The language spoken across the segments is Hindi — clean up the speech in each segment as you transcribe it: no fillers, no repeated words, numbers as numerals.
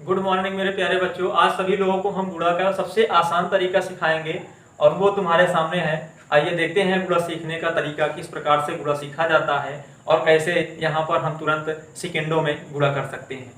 गुड मॉर्निंग मेरे प्यारे बच्चों। आज सभी लोगों को हम गुणा का सबसे आसान तरीका सिखाएंगे और वो तुम्हारे सामने है। आइए देखते हैं गुणा सीखने का तरीका, किस प्रकार से गुणा सीखा जाता है और कैसे यहाँ पर हम तुरंत सेकेंडों में गुणा कर सकते हैं।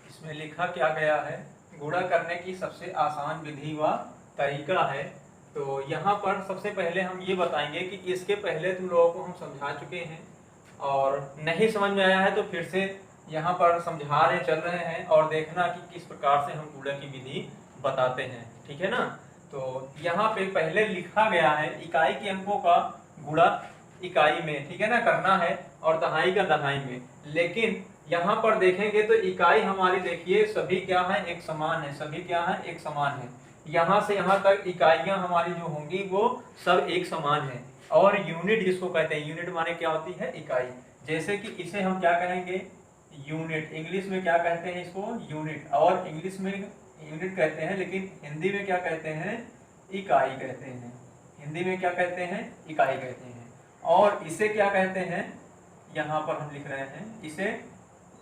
इसमें लिखा क्या गया है, गुणा करने की सबसे आसान विधि व तरीका है। तो यहाँ पर सबसे पहले हम ये बताएंगे कि इसके पहले तुम लोगों को हम समझा चुके हैं और नहीं समझ में आया है तो फिर से यहाँ पर समझा रहे चल रहे हैं और देखना कि किस प्रकार से हम गुणा की विधि बताते हैं, ठीक है ना। तो यहाँ पे पहले लिखा गया है इकाई के अंकों का गुणा इकाई में, ठीक है ना, करना है और दहाई का दहाई में। लेकिन यहाँ पर देखेंगे तो इकाई हमारी देखिए सभी क्या है, एक समान है। सभी क्या है, एक समान है। यहाँ से यहाँ तक इकाइयां हमारी जो होंगी वो सब एक समान है। और यूनिट जिसको कहते हैं, यूनिट माने क्या होती है, इकाई। जैसे कि इसे हम क्या कहेंगे, यूनिट। इंग्लिश में क्या कहते हैं इसको, यूनिट। और इंग्लिश में यूनिट कहते हैं लेकिन हिंदी में क्या कहते हैं, इकाई कहते हैं। हिंदी में क्या कहते हैं, इकाई कहते हैं। और इसे क्या कहते हैं, यहाँ पर हम लिख रहे हैं इसे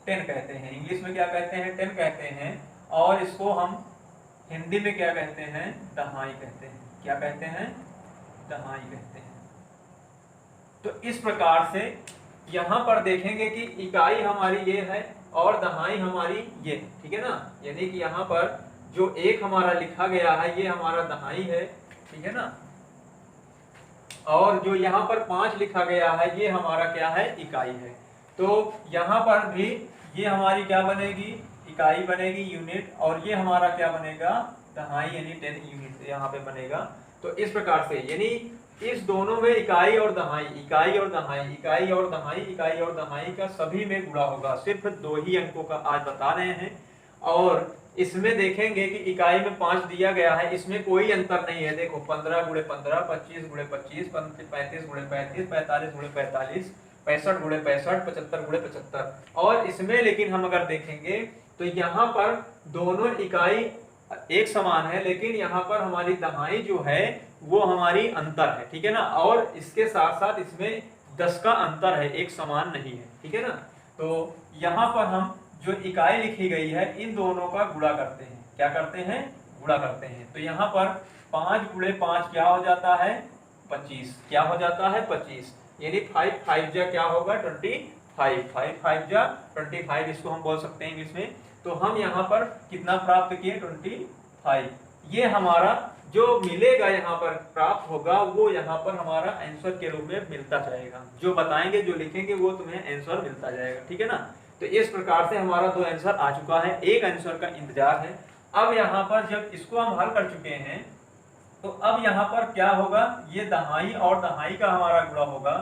10 कहते हैं। इंग्लिश में क्या कहते हैं, 10 कहते हैं। और इसको हम हिंदी में क्या कहते हैं, दहाई कहते हैं। क्या कहते हैं, दहाई कहते हैं। तो इस प्रकार से यहाँ पर देखेंगे कि इकाई हमारी ये है और दहाई हमारी ये, ठीक है ना। यानी कि यहाँ पर जो एक हमारा लिखा गया है ये हमारा दहाई है, ठीक है ना। और जो यहाँ पर 5 लिखा गया है ये हमारा क्या है, इकाई है। तो यहाँ पर भी ये हमारी क्या बनेगी, इकाई बनेगी, यूनिट। और ये हमारा क्या बनेगा, दहाई यानी 10 यूनिट यहाँ पे बनेगा। तो इस प्रकार से यानी इस दोनों में इकाई और दहाई, इकाई और दहाई, इकाई और दहाई, इकाई और दहाई का सभी में गुणा होगा। सिर्फ 2 ही अंकों का आज बता रहे हैं। और इसमें देखेंगे कि इकाई में 5 दिया गया है, इसमें कोई अंतर नहीं है। देखो 15 गुणे 15, 25 गुणे 25, 35 गुणे 35, 45 गुणे 45, 65 गुणे 65, 75 गुणे 75। और इसमें लेकिन हम अगर देखेंगे तो यहाँ पर दोनों इकाई एक समान है लेकिन यहाँ पर हमारी दहाई जो है वो हमारी अंतर है, ठीक है ना। और इसके साथ साथ इसमें 10 का अंतर है, एक समान नहीं है, ठीक है ना। तो यहाँ पर हम जो इकाई लिखी गई है इन दोनों का गुणा करते हैं। क्या करते हैं, गुणा करते हैं। तो यहाँ पर 5 गुणे 5 क्या हो जाता है, 25। क्या हो जाता है, 25। यानी 5 5 जा क्या होगा, 25। 5 5 जा 25, इसको हम बोल सकते हैं इंग्लिश में। तो हम यहाँ पर कितना प्राप्त किए, 25। ये हमारा जो मिलेगा यहाँ पर प्राप्त होगा वो यहाँ पर हमारा आंसर के रूप में मिलता जाएगा। जो बताएंगे, जो लिखेंगे वो तुम्हें आंसर मिलता जाएगा, ठीक है ना। तो इस प्रकार से हमारा 2 आंसर आ चुका है, एक आंसर का इंतजार है। अब यहाँ पर जब इसको हम हल कर चुके हैं तो अब यहाँ पर क्या होगा, ये दहाई और दहाई का हमारा गुणा होगा।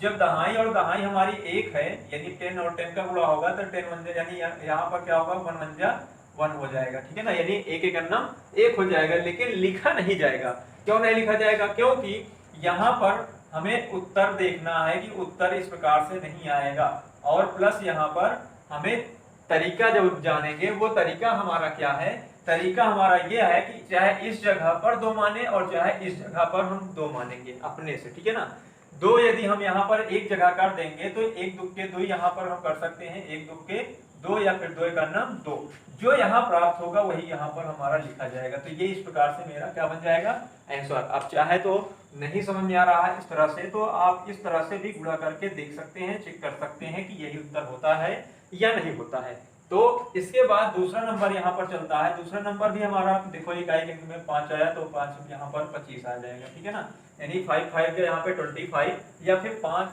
जब दहाई और दहाई हमारी एक है यानी 10 और 10 का गुणा होगा तो 10 1 यानी यहाँ पर क्या होगा, 1 1 1 हो जाएगा, ठीक है ना। यानी एक एक अन्नम एक हो जाएगा। लेकिन लिखा नहीं जाएगा। क्यों नहीं लिखा जाएगा, क्योंकि यहाँ पर हमें उत्तर देखना है कि उत्तर इस प्रकार से नहीं आएगा। और प्लस यहाँ पर हमें तरीका जब जानेंगे वो तरीका हमारा क्या है, तरीका हमारा ये है कि चाहे इस जगह पर 2 माने और चाहे इस जगह पर हम 2 मानेंगे अपने से, ठीक है ना। 2 यदि हम यहाँ पर एक जगह कर देंगे तो 1 2 के 2 यहाँ पर हम कर सकते हैं, 1 2 के 2 या फिर 2 का नाम 2। जो यहाँ प्राप्त होगा वही यहाँ पर हमारा लिखा जाएगा। तो ये इस प्रकार से मेरा क्या बन जाएगा, आंसर। अब चाहे तो नहीं समझ में आ रहा है इस तरह से, तो आप इस तरह से भी गुणा करके देख सकते हैं, चेक कर सकते हैं कि यही उत्तर होता है या नहीं होता है। तो इसके बाद दूसरा नंबर यहाँ पर चलता है। दूसरा नंबर भी हमारा देखो इकाई के में 5 आया, तो 5 यहाँ पर 25 आ जाएगा, ठीक है ना। यानी 5 5 के यहाँ पे 25 या फिर 5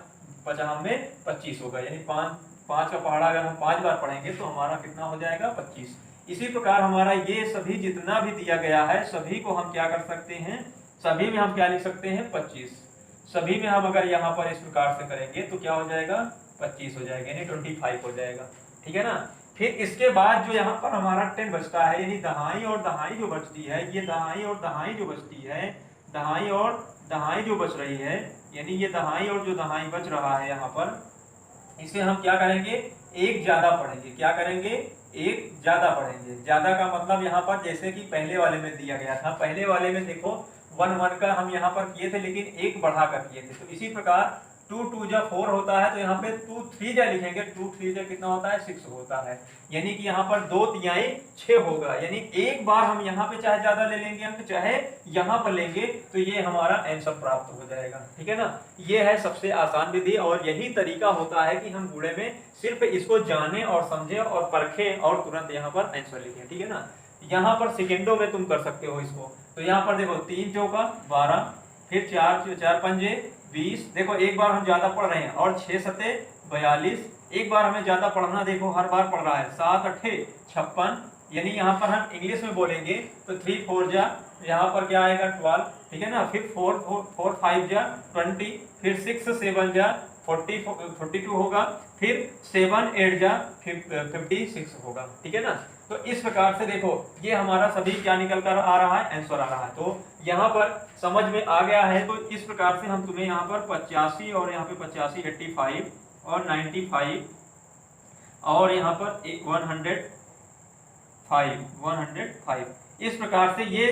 50 में 25 होगा, यानी 5 का पहाड़ा अगर हम 5 बार पढ़ेंगे तो हमारा कितना हो जाएगा 25। इसी प्रकार हमारा ये सभी जितना भी दिया गया है सभी को हम क्या कर सकते हैं, सभी में हम क्या लिख सकते हैं 25। सभी में हम अगर यहाँ पर इस प्रकार से करेंगे तो क्या हो जाएगा 25 हो जाएगा, यानी 25 हो जाएगा, ठीक है ना। फिर इसके बाद जो यहाँ पर हमारा 10 बचता है, यानी दहाई और दहाई जो बचती है, ये दहाई और दहाई जो बचती है, दहाई और दहाई जो बच रही है, यानी ये दहाई और जो दहाई बच रहा है यहाँ पर, इसे हम क्या करेंगे एक ज्यादा पढ़ेंगे। क्या करेंगे, एक ज्यादा पढ़ेंगे। ज्यादा का मतलब यहाँ पर जैसे कि पहले वाले में दिया गया था, पहले वाले में देखो 1 1 का हम यहाँ पर किए थे लेकिन एक बढ़ा कर किए थे, तो इसी प्रकार 2 2 जा 4 होता है, तो यहाँ पे 2 3 जा लिखेंगे, 2 3 जा कितना होता है 6 होता है, यानी कि यहाँ पर 2 तिहाई 6 होगा। यानी एक बार हम यहाँ पे चाहे ज्यादा ले लेंगे अंक, चाहे यहाँ पर लेंगे, तो ये हमारा आंसर प्राप्त हो जाएगा, ठीक है ना। ये है सबसे आसान विधि और यही तरीका होता है कि हम गुणे में सिर्फ इसको जाने और समझे और परखें और तुरंत यहाँ पर आंसर लिखें, ठीक है ना। यहाँ पर सेकेंडों में तुम कर सकते हो इसको। तो यहाँ पर देखो 3 चौका 12, फिर 4 पंजे 20, देखो एक बार हम ज्यादा पढ़ रहे हैं, और 6 सते 42, एक बार हमें ज्यादा पढ़ना, देखो हर बार पढ़ रहा है, 7 8 56, यानी यहाँ पर हम इंग्लिश में बोलेंगे तो 3 4 जा यहाँ पर क्या आएगा 12, ठीक है ना। फिर 4 5 जा 20, फिर 6 7 जा 42 होगा, फिर 7 8 जा 56 होगा, ठीक है ना। तो इस प्रकार से देखो ये हमारा सभी क्या निकल कर आ रहा है, आंसर आ रहा है। तो यहाँ पर समझ में आ गया है, तो इस प्रकार से हम तुम्हें यहाँ पर 85 और यहाँ पे 85 85 और 95 और यहाँ पर 105 इस प्रकार से ये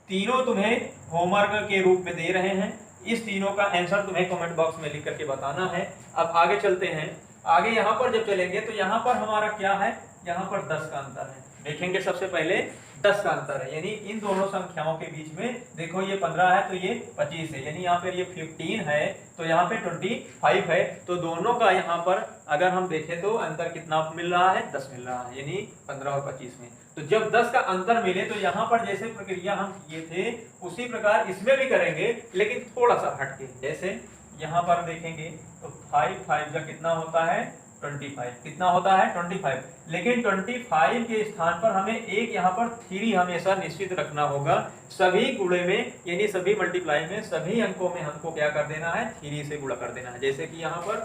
तीनों तुम्हें होमवर्क के रूप में दे रहे हैं। इस तीनों का आंसर तुम्हें कमेंट बॉक्स में लिख करके बताना है। अब आगे चलते हैं। आगे यहाँ पर जब चलेंगे तो यहाँ पर हमारा क्या है, यहाँ पर 10 का अंतर है। देखेंगे सबसे पहले 10 का अंतर है, यानी इन दोनों संख्याओं के बीच में देखो ये 15 है तो ये 25 है, यानी यहाँ पर ये 15 है तो यहाँ पे 25 है। तो दोनों का यहाँ पर अगर हम देखें तो अंतर कितना मिल रहा है, 10 मिल रहा है, यानी 15 और 25 में। तो जब 10 का अंतर मिले तो यहाँ पर जैसे प्रक्रिया हम किए थे उसी प्रकार इसमें भी करेंगे, लेकिन थोड़ा सा हटके। जैसे यहाँ पर देखेंगे तो 5 5 का कितना होता है 25, कितना होता है 25, लेकिन 25 के स्थान पर हमें एक यहाँ पर 3 हमेशा निश्चित रखना होगा। सभी गुणे में यानी सभी मल्टीप्लाई में सभी अंकों में हमको क्या कर देना है, 3 से गुणा कर देना है। जैसे कि यहाँ पर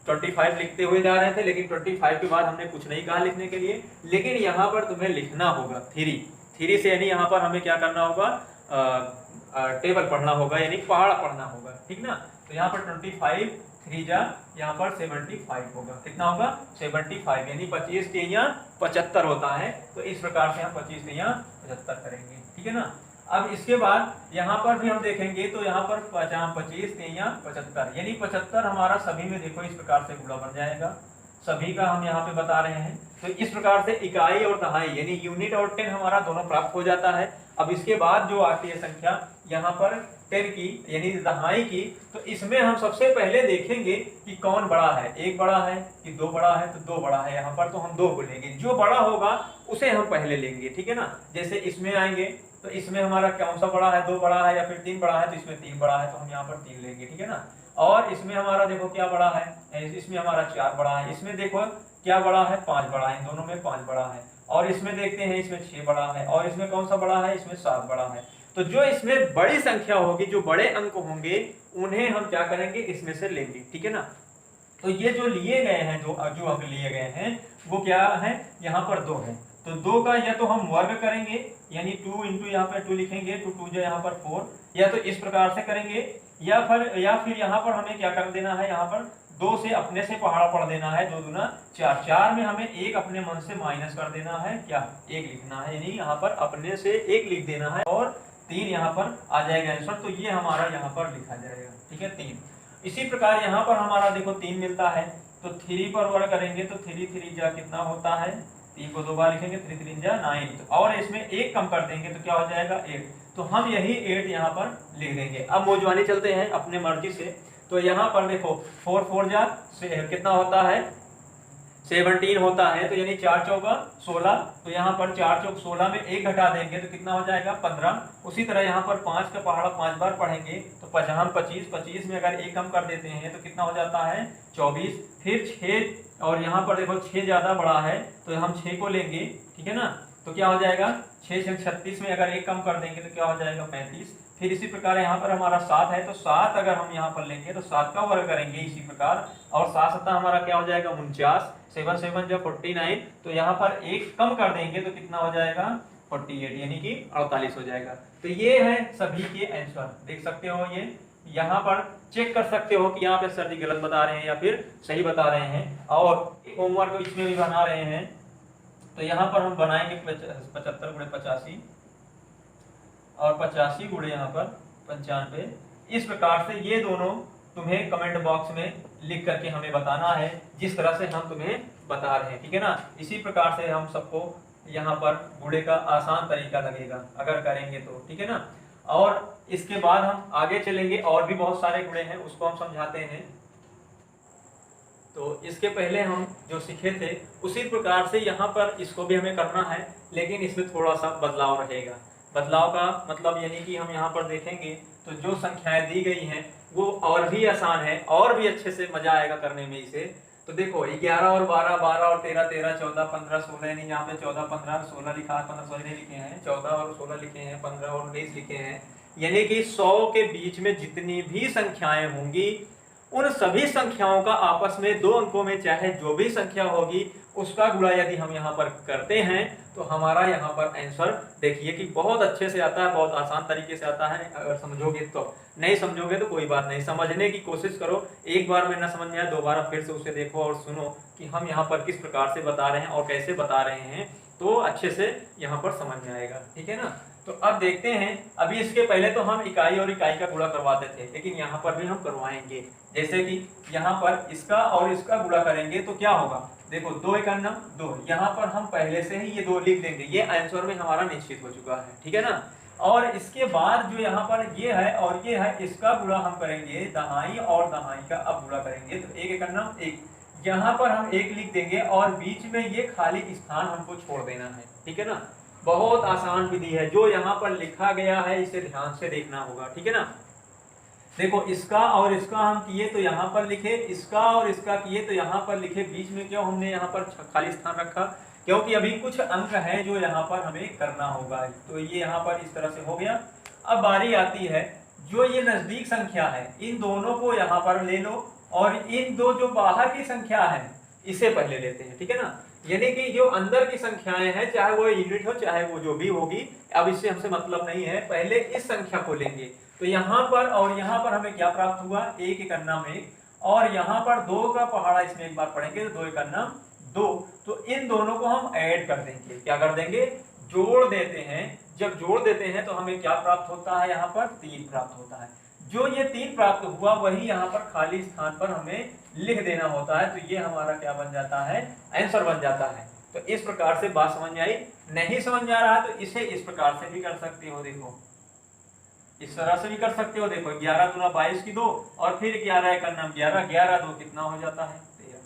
25 लिखते हुए जा रहे थे, लेकिन 25 के बाद हमने कुछ नहीं कहा लिखने के लिए, लेकिन यहाँ पर तुम्हें लिखना होगा 3 से, यानी यहाँ पर हमें क्या करना होगा, टेबल पढ़ना होगा, यानी पहाड़ पढ़ना होगा, ठीक ना। तो यहाँ पर 25 3 जा यहाँ पर 75 होगा, कितना होगा 75, यानी 25 के यहाँ 75 होता है। तो इस प्रकार से हम 25 के यहाँ 75 करेंगे, ठीक है ना। अब इसके बाद यहाँ पर भी हम देखेंगे तो यहाँ पर 25 के यहाँ 75, यानी 75 हमारा सभी में देखो इस प्रकार से गुणा बन जाएगा। सभी का हम यहाँ पे बता रहे हैं। तो इस प्रकार से इकाई और दहाई यानी यूनिट और 10 हमारा दोनों प्राप्त हो जाता है। अब इसके बाद जो आती है संख्या यहाँ पर 10 की यानी दहाई की, तो इसमें हम सबसे पहले देखेंगे कि कौन बड़ा है, एक बड़ा है कि दो बड़ा है, तो दो बड़ा है। यहाँ पर तो हम दो को लेंगे, जो बड़ा होगा उसे हम पहले लेंगे, ठीक है ना। जैसे इसमें आएंगे तो इसमें हमारा कौन सा बड़ा है, दो बड़ा है या फिर तीन बड़ा है, तो इसमें तीन बड़ा है तो हम यहाँ पर तीन लेंगे, ठीक है ना। और इसमें हमारा देखो क्या बड़ा है, इसमें हमारा चार बड़ा है, इसमें देखो क्या बड़ा है, पांच बड़ा है, इन दोनों में पांच बड़ा है। और इसमें देखते हैं इसमें 6 बड़ा है, और इसमें कौन सा बड़ा है, इसमें 7 बड़ा है। तो जो इसमें बड़ी संख्या होगी, जो बड़े अंक होंगे, उन्हें हम क्या करेंगे, इसमें से लेंगे, ठीक है ना। तो ये जो लिए गए हैं, जो अंक लिए गए हैं वो क्या है, यहाँ पर 2 है। तो 2 का या तो हम वर्ग करेंगे यानी 2 इंटू यहाँ पर 2 लिखेंगे, तो 2 जो यहाँ पर 4, या तो इस प्रकार से करेंगे, या फिर यहाँ पर हमें क्या कर देना है, यहाँ पर 2 से अपने से पहाड़ा पढ़ देना है, 2 दूना 4, 4 में हमें 1 अपने मन से माइनस कर देना है, क्या 1 लिखना है, यानी यहाँ पर अपने से 1 लिख देना है, और 3 यहाँ पर आ जाएगा आंसर। तो ये हमारा यहाँ पर लिखा जाएगा, ठीक है 3। इसी प्रकार यहाँ पर हमारा देखो 3 मिलता है, तो 3 पर वर्ग करेंगे तो 3 3 जा कितना होता है, 3 को 2 बार लिखेंगे, 3 3 जा 9, और इसमें 1 कम कर देंगे तो क्या हो जाएगा 8। तो हम यही 8 यहाँ पर लिख देंगे। अब मौजवानी चलते हैं अपने मर्जी से। तो यहाँ पर देखो 4 4 जा कितना होता है 17 होता है, तो यानी 4 चौका 16, तो यहाँ पर 4 चौक 16 में 1 घटा देंगे तो कितना हो जाएगा 15। उसी तरह यहाँ पर 5 का पहाड़ा 5 बार पढ़ेंगे तो 5 25, 25 में अगर 1 कम कर देते हैं तो कितना हो जाता है 24। फिर 6 और यहाँ पर देखो 6 ज्यादा बड़ा है तो हम 6 को लेंगे, ठीक है ना, तो क्या हो जाएगा 6 से 36 में अगर 1 कम कर देंगे तो क्या हो जाएगा 35। फिर इसी प्रकार यहाँ पर हमारा 7 है तो 7 अगर हम यहाँ पर लेंगे तो 7 का वर्ग करेंगे इसी प्रकार, और 7 7 हमारा क्या हो जाएगा 49, 7 7 जब 49, तो यहाँ पर 1 कम कर देंगे तो कितना हो जाएगा 48, यानी कि 48 हो जाएगा। तो ये है सभी के आंसर, देख सकते हो ये यहाँ पर चेक कर सकते हो कि यहाँ पे सर जी गलत बता रहे हैं या फिर सही बता रहे हैं, और होमवर्क बीच में भी बना रहे हैं। तो यहाँ पर हम बनाएंगे 75 गुणे 85 और 85 गुणे यहाँ पर 95। इस प्रकार से ये दोनों तुम्हें कमेंट बॉक्स में लिख करके हमें बताना है जिस तरह से हम तुम्हें बता रहे हैं, ठीक है ना। इसी प्रकार से हम सबको यहाँ पर गुणे का आसान तरीका लगेगा अगर करेंगे तो, ठीक है ना। और इसके बाद हम आगे चलेंगे, और भी बहुत सारे गुणे हैं उसको हम समझाते हैं। तो इसके पहले हम जो सीखे थे उसी प्रकार से यहाँ पर इसको भी हमें करना है, लेकिन इसमें थोड़ा सा बदलाव रहेगा। बदलाव का मतलब यानी कि हम यहाँ पर देखेंगे तो जो संख्याएं दी गई हैं वो और भी आसान है, और भी अच्छे से मजा आएगा करने में इसे। तो देखो 11 और 12, 12 और 13, 13, 14, 15, 16, यानी यहाँ पे 14, 15, 16 लिखा है, 15 16 लिखे हैं, 14 और 16 लिखे हैं, 15 और 19 लिखे हैं, यानी कि 100 के बीच में जितनी भी संख्याएं होंगी उन सभी संख्याओं का आपस में 2 अंकों में चाहे जो भी संख्या होगी उसका गुणा यदि हम यहाँ पर करते हैं तो हमारा यहाँ पर आंसर देखिए कि बहुत अच्छे से आता है, बहुत आसान तरीके से आता है अगर समझोगे तो। नहीं समझोगे तो कोई बात नहीं, समझने की कोशिश करो। एक बार में ना समझ में आए दोबारा फिर से उसे देखो और सुनो कि हम यहाँ पर किस प्रकार से बता रहे हैं और कैसे बता रहे हैं, तो अच्छे से यहाँ पर समझ में आएगा, ठीक है ना। तो अब देखते हैं, अभी इसके पहले तो हम इकाई और इकाई का गुणा करवाते थे, लेकिन यहाँ पर भी हम करवाएंगे। जैसे कि यहाँ पर इसका और इसका गुणा करेंगे तो क्या होगा, देखो 2 1 2, यहाँ पर हम पहले से ही ये 2 लिख देंगे, ये आंसर में हमारा निश्चित हो चुका है, ठीक है ना। और इसके बाद जो यहाँ पर ये है और ये है, इसका गुणा हम करेंगे दहाई और दहाई का अब गुणा करेंगे तो 1 1 1, यहाँ पर हम 1 लिख देंगे और बीच में ये खाली स्थान हमको छोड़ देना है, ठीक है ना। बहुत आसान विधि है, जो यहाँ पर लिखा गया है इसे ध्यान से देखना होगा, ठीक है ना। देखो इसका और इसका हम किए तो यहाँ पर लिखे, इसका और इसका किए तो यहाँ पर लिखे, बीच में क्यों हमने यहाँ पर खाली स्थान रखा, क्योंकि अभी कुछ अंक हैं जो यहाँ पर हमें करना होगा। तो ये यहाँ पर इस तरह से हो गया। अब बारी आती है जो ये नजदीक संख्या है इन दोनों को यहाँ पर ले लो, और इन दो जो बाहर की संख्या है इसे पहले लेते हैं, ठीक है ना। यानी कि जो अंदर की संख्याएं हैं चाहे वो यूनिट हो चाहे वो जो भी होगी, अब इससे हमसे मतलब नहीं है, पहले इस संख्या को लेंगे। तो यहाँ पर और यहाँ पर हमें क्या प्राप्त हुआ 1 1 1, और यहाँ पर 2 का पहाड़ा इसमें एक बार पढ़ेंगे तो 2 1 2। तो इन दोनों को हम ऐड कर देंगे, क्या कर देंगे जोड़ देते हैं। जब जोड़ देते हैं तो हमें क्या प्राप्त होता है, यहाँ पर 3 प्राप्त होता है। जो ये 3 प्राप्त हुआ वही यहाँ पर खाली स्थान पर हमें लिख देना होता है, तो ये हमारा क्या बन जाता है आंसर बन जाता है। तो इस प्रकार से बात समझ में आई। नहीं समझ में आ रहा तो इसे इस प्रकार से भी कर सकते हो, देखो इस तरह से भी कर सकते हो। देखो 11 दूना 22 की 2 और फिर 11 1 11, 11 2 कितना हो जाता है 13।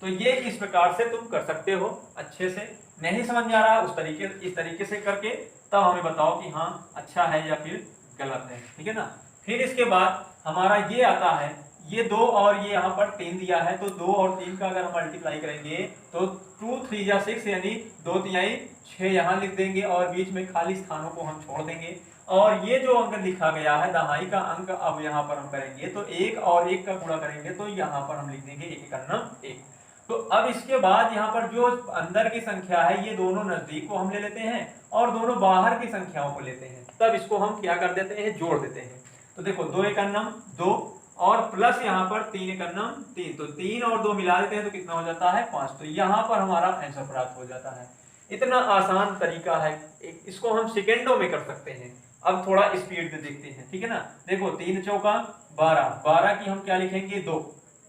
तो ये इस प्रकार से तुम कर सकते हो अच्छे से। नहीं समझ में आ रहा उस तरीके इस तरीके से करके तब हमें बताओ कि हाँ अच्छा है या फिर गलत है, ठीक है ना। फिर इसके बाद हमारा ये आता है, ये 2 और ये यहाँ पर 3 दिया है, तो 2 और 3 का अगर हम मल्टीप्लाई करेंगे तो 2 3 जा 6, यानी 2 तिहाई 6 यहाँ लिख देंगे और बीच में खाली स्थानों को हम छोड़ देंगे। और ये जो अंक लिखा गया है दहाई का अंक, अब यहाँ पर हम करेंगे तो 1 और 1 का गुणा करेंगे तो यहाँ पर हम लिख देंगे 1 1 1। तो अब इसके बाद यहाँ पर जो अंदर की संख्या है ये दोनों नजदीक को हम ले लेते हैं और दोनों बाहर की संख्याओं को लेते हैं, तब इसको हम क्या कर देते हैं जोड़ देते हैं। तो देखो 2 1 2 और प्लस यहाँ पर 3 1 3, तो 3 और 2 मिला देते हैं तो कितना हो जाता है 5। तो यहाँ पर हमारा आंसर प्राप्त हो जाता है। इतना आसान तरीका है, इसको हम सेकेंडों में कर सकते हैं। अब थोड़ा स्पीड में देखते हैं, ठीक है ना। देखो 3 चौका 12, 12 की हम क्या लिखेंगे 2,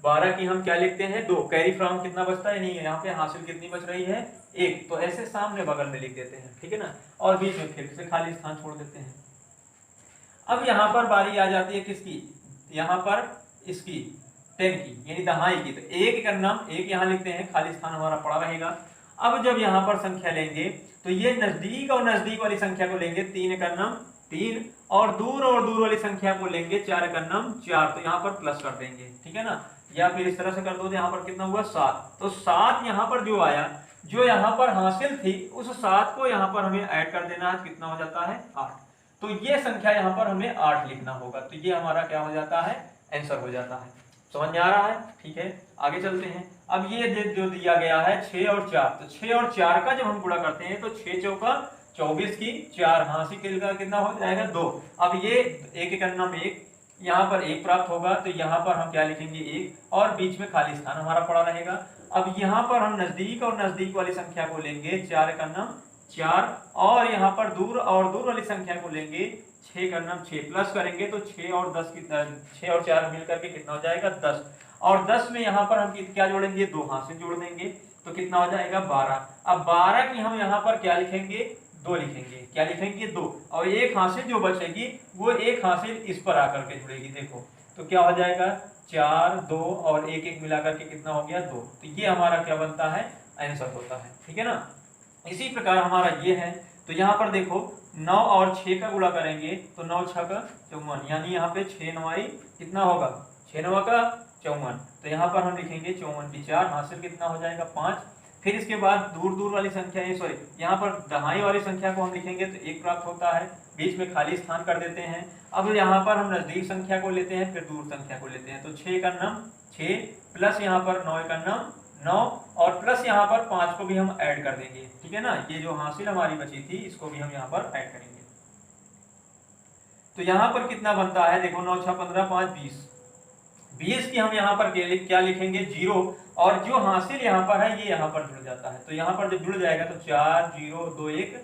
12 की हम क्या लिखते हैं 2, कैरी फ्रॉम कितना बचता है नहीं है, यहाँ पे हासिल कितनी बच रही है 1, तो ऐसे सामने बगल में लिख देते हैं, ठीक है ना। और बीच में फिर से खाली स्थान छोड़ देते हैं। अब यहाँ पर बारी आ जाती है किसकी, यहाँ पर इसकी 10 की यानी दहाई की। तो एक का नाम एक यहाँ लिखते हैं, खाली स्थान हमारा पड़ा रहेगा। अब जब यहाँ पर संख्या लेंगे तो ये नजदीक और नजदीक वाली संख्या को लेंगे 3 का नाम 3, और दूर वाली संख्या को लेंगे 4 का नाम 4, तो यहाँ पर प्लस कर देंगे, ठीक है ना। या फिर इस तरह से कर दो तो यहाँ पर कितना हुआ 7, तो 7 यहाँ पर जो आया, जो यहाँ पर हासिल थी उस 7 को यहाँ पर हमें ऐड कर देना है, कितना हो जाता है 8। तो ये संख्या यहाँ पर हमें 8 लिखना होगा, तो ये हमारा क्या हो जाता है, आंसर हो जाता है। समझ में आ रहा है, ठीक है। आगे चलते हैं। अब ये जो दिया गया है 6 और 4, तो 6 और 4 का जब हम गुणा करते हैं तो 6 चौका 24 की 4 हासिल का कितना हो जाएगा 2। अब ये एक का नाम 1, यहाँ पर 1 प्राप्त होगा, तो यहाँ पर हम क्या लिखेंगे 1, और बीच में खाली स्थान हमारा पड़ा रहेगा। अब यहाँ पर हम नजदीक और नजदीक वाली संख्या को लेंगे 4 का नाम 4, और यहाँ पर दूर वाली संख्या को लेंगे 6 का नाम 6, प्लस करेंगे तो 6 और 10 की 6 और 4 मिलकर के कितना हो जाएगा 10, और 10 में यहाँ पर हम क्या जोड़ेंगे 2 हासिल जोड़ देंगे, तो कितना हो जाएगा 12। अब 12 की हम यहाँ पर क्या लिखेंगे 2 लिखेंगे, क्या लिखेंगे 2, और एक हासिल जो बचेगी वो एक हासिल इस पर आकर के जुड़ेगी, देखो तो क्या हो जाएगा 4 2 और 1 1 मिलाकर के कितना हो गया 2, तो ये हमारा क्या बनता है आंसर होता है, ठीक है ना। इसी प्रकार हमारा ये है, तो यहाँ पर देखो 9 और 6 का गुणा करेंगे तो 9 6 का 54, यानी यहाँ पे 6 9 कितना होगा 6 9 का 54, तो यहाँ पर हम लिखेंगे 54 की 4 हासिल कितना हो जाएगा 5। फिर इसके बाद दूर वाली संख्या है, सॉरी यहाँ पर दहाई वाली संख्या को हम लिखेंगे तो 1 प्राप्त होता है, बीच में खाली स्थान कर देते हैं। अब यहाँ पर हम नजदीक संख्या को लेते हैं, फिर दूर संख्या को लेते हैं, तो 6 का नाम 6 प्लस यहाँ पर 9 का नाम 9, और प्लस यहाँ पर 5 को भी हम ऐड कर देंगे, ठीक है ना। ये जो हासिल हमारी बची थी इसको भी हम यहाँ पर ऐड करेंगे, तो यहाँ पर कितना बनता है देखो 9 6 15 5 20, 20 की हम यहाँ पर क्या लिखेंगे 0, और जो हासिल यहाँ पर है ये यहाँ पर जुड़ जाता है, तो यहाँ पर जब जुड़ जाएगा तो 4 0 2 1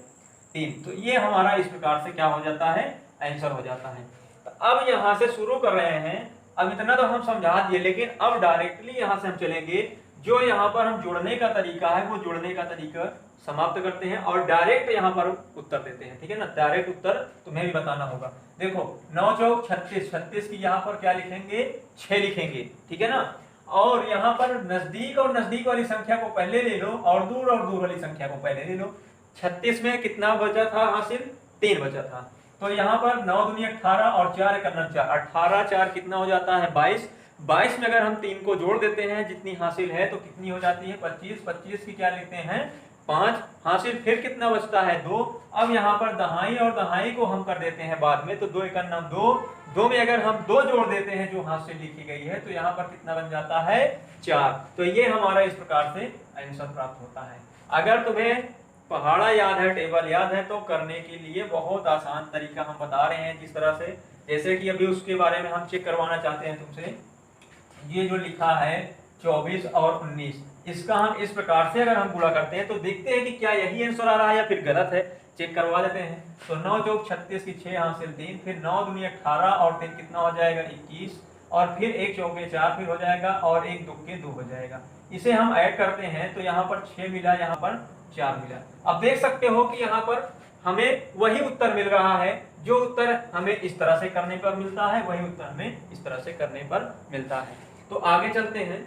3, तो ये हमारा इस प्रकार से क्या हो जाता है आंसर हो जाता है। तो अब यहाँ से शुरू कर रहे हैं, अब इतना तो हम समझा दिए, लेकिन अब डायरेक्टली यहाँ से हम चलेंगे, जो यहाँ पर हम जोड़ने का तरीका है वो जोड़ने का तरीका समाप्त करते हैं और डायरेक्ट यहाँ पर उत्तर देते हैं, ठीक है ना। डायरेक्ट उत्तर तुम्हें भी बताना होगा। देखो 9 चौक 36, 36 की यहाँ पर क्या लिखेंगे 6 लिखेंगे, ठीक है ना। और यहाँ पर नजदीक और नजदीक वाली संख्या को पहले ले लो और दूर वाली संख्या को पहले ले लो। 36 में कितना बचा था हासिल 3 बचा था, तो यहाँ पर 9 दूनी 18 और 4 का 4, 18 4 कितना हो जाता है 22, 22 में अगर हम 3 को जोड़ देते हैं जितनी हासिल है तो कितनी हो जाती है 25, 25 की क्या लिखते हैं 5 हासिल, फिर कितना बचता है 2। अब यहाँ पर दहाई और दहाई को हम कर देते हैं बाद में, तो 2 का नाम 2, 2 में अगर हम 2 जोड़ देते हैं जो हासिल लिखी गई है तो यहाँ पर कितना बन जाता है 4। तो ये हमारा इस प्रकार से आंसर प्राप्त होता है। अगर तुम्हें पहाड़ा याद है, टेबल याद है, तो करने के लिए बहुत आसान तरीका हम बता रहे हैं जिस तरह से, जैसे कि अभी उसके बारे में हम चेक करवाना चाहते हैं तुमसे। ये जो लिखा है 24 और 19, इसका हम इस प्रकार से अगर हम गुणा करते हैं तो देखते हैं कि क्या यही आंसर आ रहा है या फिर गलत है, चेक करवा लेते हैं। तो 9 चौक 36 की 6 हासिल 3, फिर 9 दूनी 18 और 3 कितना हो जाएगा 21, और फिर 1 चौके 4 फिर हो जाएगा, और 1 दुक्के 2 हो जाएगा। इसे हम ऐड करते हैं तो यहाँ पर 6 मिला, यहाँ पर 4 मिला। अब देख सकते हो कि यहाँ पर हमें वही उत्तर मिल रहा है, जो उत्तर हमें इस तरह से करने पर मिलता है वही उत्तर हमें इस तरह से करने पर मिलता है। तो आगे चलते हैं।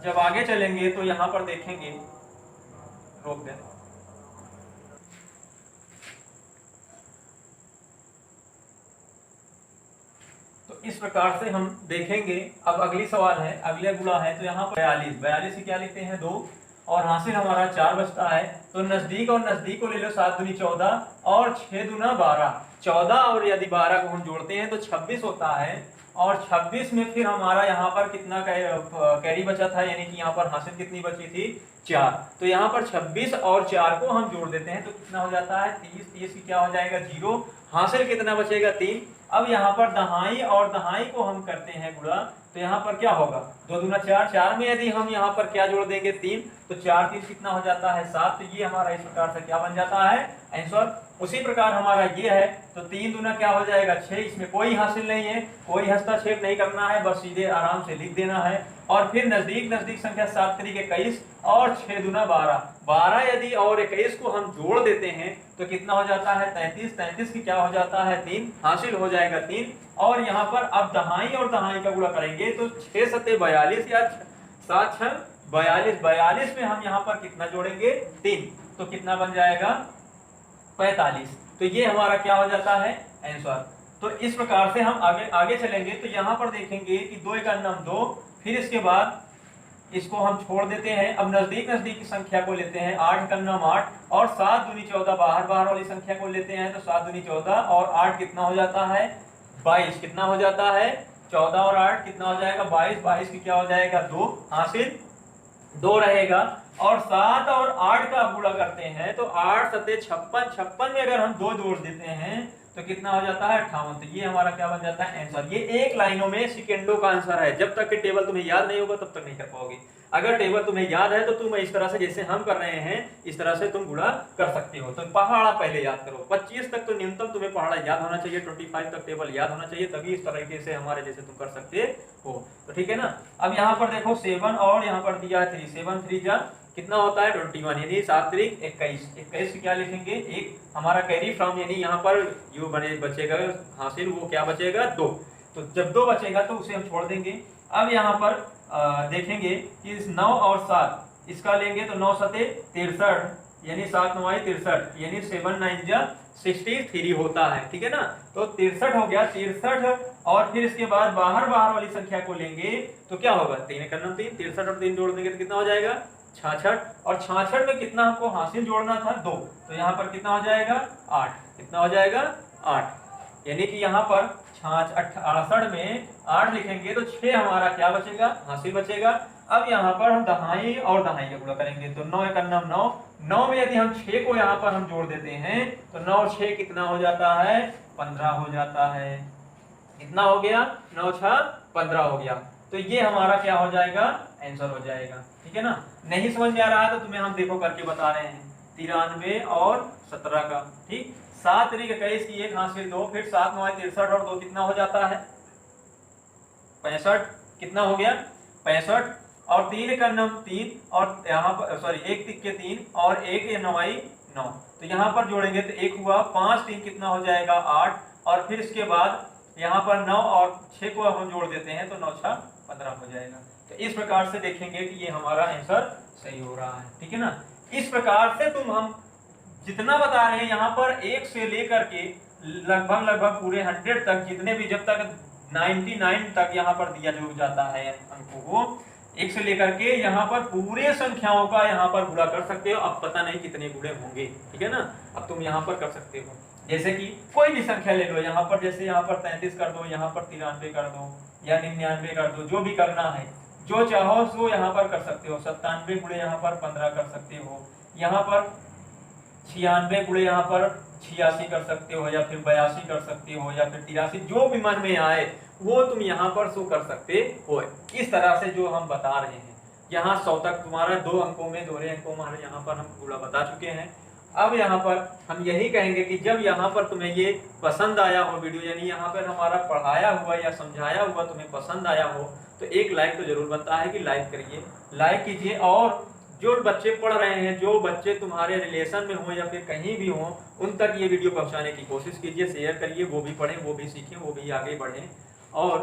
जब आगे चलेंगे तो यहाँ पर देखेंगे, रोक दें, तो इस प्रकार से हम देखेंगे। अब अगली सवाल है, अगले गुणा है, तो यहाँ पर 42, 42 की क्या लिखते हैं 2, और हासिल हमारा 4 बचता है, तो नजदीक और नजदीक को ले लो, 7 दूनी 14 और 6 दूना 12, 14 और यदि 12 को हम जोड़ते हैं तो 26 होता है, और 26 में फिर हमारा यहाँ पर कितना कैरी बचा था, यानी कि यहाँ पर हासिल कितनी बची थी 4, तो यहाँ पर 26 और 4 को हम जोड़ देते हैं तो कितना हो जाता है 30, 30 की क्या हो जाएगा 0, हासिल कितना बचेगा 3। अब यहाँ पर दहाई और दहाई को हम करते हैं गुणा, तो यहाँ पर क्या होगा 2 दूना 4, 4 में यदि हम यहाँ पर क्या जोड़ देंगे 3, तो 4 3 कितना हो जाता है 7। तो ये हमारा इस प्रकार से क्या बन जाता है आंसर उसी प्रकार हमारा ये है, तो 3 दूना क्या हो जाएगा 6, इसमें कोई हासिल नहीं है, कोई हस्तक्षेप नहीं करना है, बस सीधे आराम से लिख देना है। और फिर नजदीक नजदीक संख्या 7 3 21 और 6 दूना 12, 12 यदि और 21 को हम जोड़ देते हैं तो कितना हो जाता है 33, 33 की क्या हो जाता है 3, हासिल हो जाएगा 3। और यहाँ पर अब दहाई और दहाई का गुणा करेंगे तो 6 सते 42 या 7 6 42, 42 में हम यहाँ पर कितना जोड़ेंगे 3, तो कितना बन जाएगा 45। तो ये हमारा क्या हो जाता है आंसर। तो इस प्रकार से हम आगे चलेंगे तो यहाँ पर देखेंगे कि 2 का नम 2, फिर इसके बाद इसको हम छोड़ देते हैं। अब नजदीक नजदीक की संख्या को लेते हैं, 8 का नम 8 और 7 दूनी 14, बाहर बाहर वाली संख्या को लेते हैं तो 7 दूनी 14 और 8 कितना हो जाता है 22, कितना हो जाता है 14 और 8 कितना हो जाएगा 22, 22 की क्या हो जाएगा 2, हासिल 2 रहेगा। और 7 और 8 का गुणा करते हैं तो 8 सते 56, 56 में अगर हम 2 जोड़ देते हैं तो कितना हो जाता है 58। तो ये हमारा क्या बन जाता है आंसर। ये एक लाइनों में सेकेंडों का आंसर है। जब तक कि टेबल तुम्हें याद नहीं होगा तब तक नहीं कर पाओगे। अगर टेबल तुम्हें याद है तो तुम इस तरह से जैसे हम कर रहे हैं इस तरह से तुम गुणा कर सकते हो। तो पहाड़ा पहले याद करो, 25 तक तो न्यूनतम तुम्हें पहाड़ा याद होना चाहिए, 25 तक टेबल याद होना चाहिए, तभी इस तरीके से हमारे जैसे तुम कर सकते हो। तो ठीक है ना। अब यहाँ पर देखो 7 और यहाँ पर दिया है 3, 7 3 जा कितना होता है 21, यानी 7 3 21, 21 क्या लिखेंगे एक हमारा कैरी फ्रॉम, यानी यहाँ पर यू बने बचेगा हासिल, वो क्या बचेगा 2। तो जब 2 बचेगा तो उसे हम छोड़ देंगे। अब यहाँ पर देखेंगे कि 9 और 7 इसका लेंगे तो 9 सते 63, यानी 7 9 63, यानी 7 9 जा 63 होता है। ठीक है ना। तो 63 हो गया 63। और फिर इसके बाद बाहर बाहर वाली संख्या को लेंगे तो क्या होगा 3 का नम 3, 63 और 3 जोड़ देंगे तो कितना हो जाएगा 66। और 66 में कितना हमको हासिल जोड़ना था 2, तो यहाँ पर कितना हो जाएगा 8, कितना हो जाएगा 8, यानी कि यहाँ पर 68 में 8 लिखेंगे तो 6 हमारा क्या बचेगा हासिल बचेगा। अब यहाँ पर हम दहाई और दहाई का गुणा करेंगे तो 9 का नम 9, 9 में यदि हम 6 को यहाँ पर हम जोड़ देते हैं तो 9 और 6 कितना हो जाता है 15 हो जाता है। कितना हो गया 9 6 15 हो गया। तो ये हमारा क्या हो जाएगा आंसर हो जाएगा। ठीक है ना। नहीं समझ में आ रहा है तो तुम्हें हम देखो करके बता रहे हैं 93 और 17 का। ठीक 7 3 21 की 1 हासिल 2, फिर 7 9 63 और 2 कितना हो जाता है 65, कितना हो गया 65। और 3 का नम 3 और यहाँ पर सॉरी 1 3 के 3 और 1 9 9, तो यहाँ पर जोड़ेंगे तो 1 हुआ, 5 3 कितना हो जाएगा 8। और फिर इसके बाद यहाँ पर 9 और 6 को हम जोड़ देते हैं तो 9 6 15 हो जाएगा। तो इस प्रकार से देखेंगे कि ये हमारा आंसर सही हो रहा है। ठीक है ना। इस प्रकार से तुम हम जितना बता रहे हैं यहाँ पर 1 से लेकर के लगभग पूरे 100 तक, जितने भी जब तक 99 तक यहाँ पर दिया जो जाता है अंकों को, 1 से लेकर के यहाँ पर पूरे संख्याओं का यहाँ पर गुणा कर सकते हो। अब पता नहीं कितने गुणे होंगे। ठीक है ना। अब तुम यहाँ पर कर सकते हो, जैसे कि कोई भी संख्या ले लो, यहाँ पर जैसे यहाँ पर 33 कर दो, यहाँ पर 93 कर दो या 99 कर दो, जो भी करना है जो चाहो वो यहाँ पर कर सकते हो। 97 गुणे यहाँ पर 15 कर सकते हो, यहाँ पर 96 गुणे यहाँ पर 86 कर सकते हो, या फिर 82 कर सकते हो, या फिर 83, जो भी मन में आए वो तुम यहाँ पर शो कर सकते हो। इस तरह से जो हम बता रहे हैं यहाँ 100 तक तुम्हारा 2 अंकों में दोहरे अंकों में यहाँ पर हम गुणा बता चुके हैं। अब यहाँ पर हम यही कहेंगे कि जब यहाँ पर तुम्हें ये पसंद आया हो वीडियो, यानी यहाँ पर हमारा पढ़ाया हुआ या समझाया हुआ तुम्हें पसंद आया हो तो एक लाइक तो जरूर बनता है कि लाइक करिए, लाइक कीजिए। और जो बच्चे पढ़ रहे हैं, जो बच्चे तुम्हारे रिलेशन में हो या फिर कहीं भी हो, उन तक ये वीडियो पहुंचाने की कोशिश कीजिए, शेयर करिए, वो भी पढ़ें, वो भी सीखें, वो भी आगे बढ़ें। और